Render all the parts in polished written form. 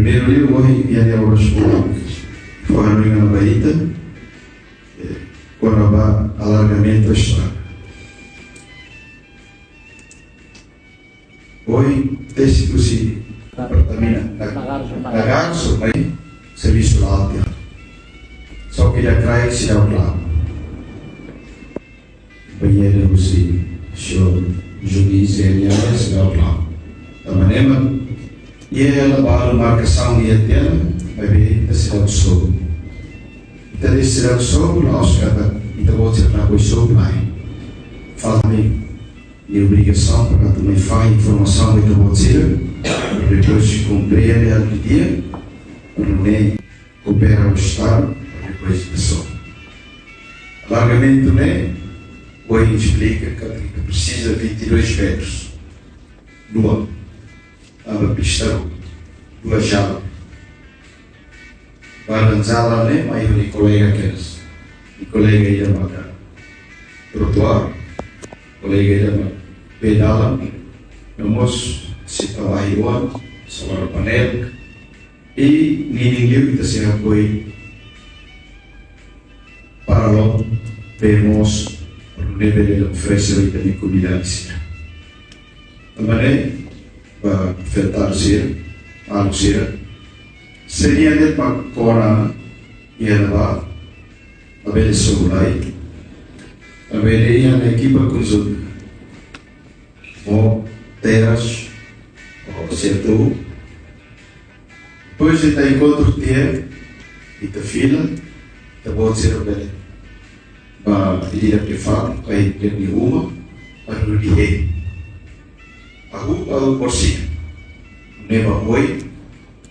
Primeiro livro, hoje, e ali agora foi a minha baita, quando vai alargamento da estrada. Hoje, texto que se apartamento na Garço, aí, serviço lá alto. Só que ele atrai se dá o lado. Banheiro, se show, juiz, ele se dá o lado. Da maneira, e ela para a marcação e a tela, vai ver a cidade do Sul. Então, a cidade do Sul, nós, então, vou dizer para o Sul, vai. Fala-me. E obrigação para também fazer informação muito boa depois compreender a dia para não cooperar o Estado depois de pessoa. Largamento, né? Hoje explica que precisa de 22 metros no ano pista duas jalas para lançar lá, né? Mas o colega queres o colega ia matar trotuar colega ia pedala, vamos se trabalhar o ano, sobre o panel, e ninguém está se apoia para lá, vemos o nível de oferecer também comida. Também, para afetar-se, seria de para fora e ela vai ver sobre lá, também a equipe com os outros. Ou teras, ou certo. Depois de ter encontro ter, e ter fila, eu vou dizer bem, para ir a prefeito, para ir ter nenhuma, para o dia. A rua por si, nem para boi,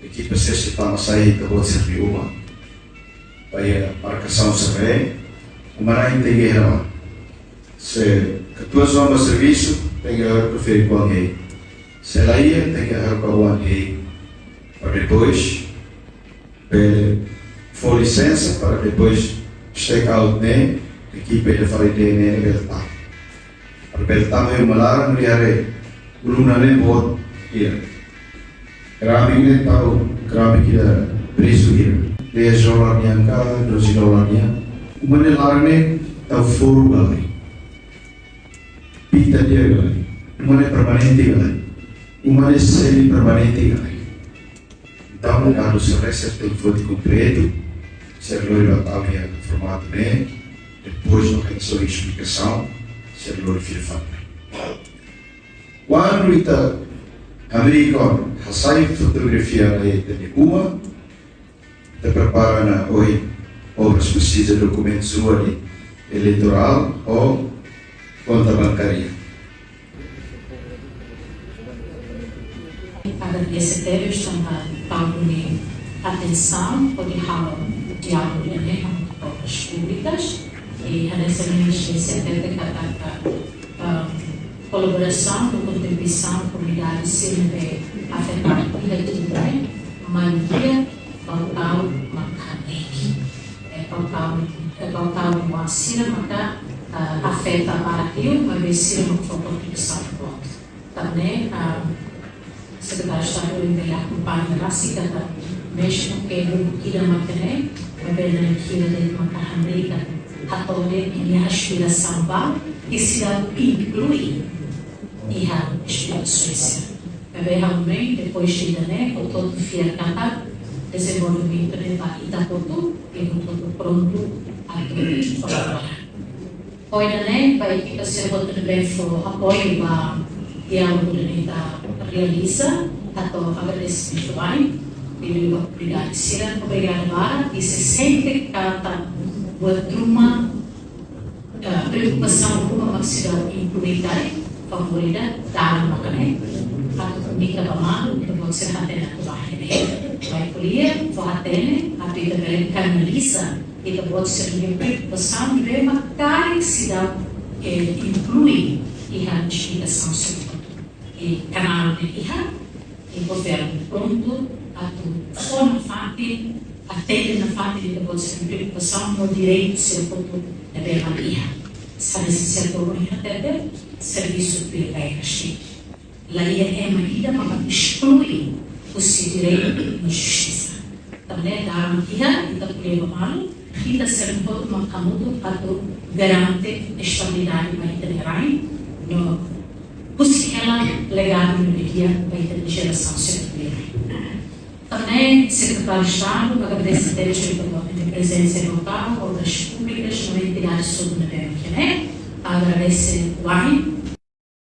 aqui para ser se está na saída, vou dizer nenhuma, para ir a marcação saber, o maranhão inteiro, se a tua zona de serviço tem que preferir com alguém. Se ela ia, tem que ir com alguém. Para depois, for licença, para depois estecar o DNA, aqui para fazer DNA e beltar. Para beltar, eu malar, não ia Bruna nem pode ir. Kami nem tahu, kami kita berisu ir. $10 yang kah, $12 yang. Menelar ni tahu furu kali. Pita dia kali, umane permanente kali, umane semi permanente kali. Então, quando se recebe o voto completo, ser loiro a formato bem, depois não tem sua explicação, ser loiro filho. Quando está americano, sai fotografia de uma, está preparando hoje obras precisas de documentos eleitoral ou conta bancária. Agradecer a Deus também a atenção por o diálogo com obras públicas e a necessidade de colaboração, de contribuição, comunidade sempre afetar a vida de ninguém, maioria, local, macaneque, local, moacira, macaneque, afeta a Rio, mas vai ser uma contribuição do outro. Também a secretária de Estado vai acompanhar a cidade, mesmo que o que da macané, vai ver na Kira de Macahambrica, a toda a aspiração vai e se dá inclui e a aspirações. Vai ver também depois de né, com todo o fiel cantar, desenvolvimento de Itapotu e com todo pronto a colaborar. Hoje, né, vai ficar sendo também apoio a diálogo que a realiza, tanto agradecimento vai, e obrigado, Sira, obrigado, Lara, e se sempre cata uma preocupação com uma cidade incluída, favorita, dar uma caneta, a comunica para mano, que pode ser até na vai colher, vai até, a vida vai canaliza, e que pode ser uma preocupação de uma cidade que inclui a explicação sobre o canal de IHA, e governo pronto, a forma fácil, atende na fácil de que pode ser uma preocupação no direito de ser pronto de ver a IHA. Se necessário por atender, serviço privado. Lá é medida para excluir o seu direito na justiça. Também dá uma guia e da polícia malo, e da ser um pouco mais camudo para garantir a estabilidade para internerai, no ela legado no dia para a geração secundária. Também, secretário de Estado, agradece o direito de presença local, obras públicas, na entidade subnacional, agradece o ARRI,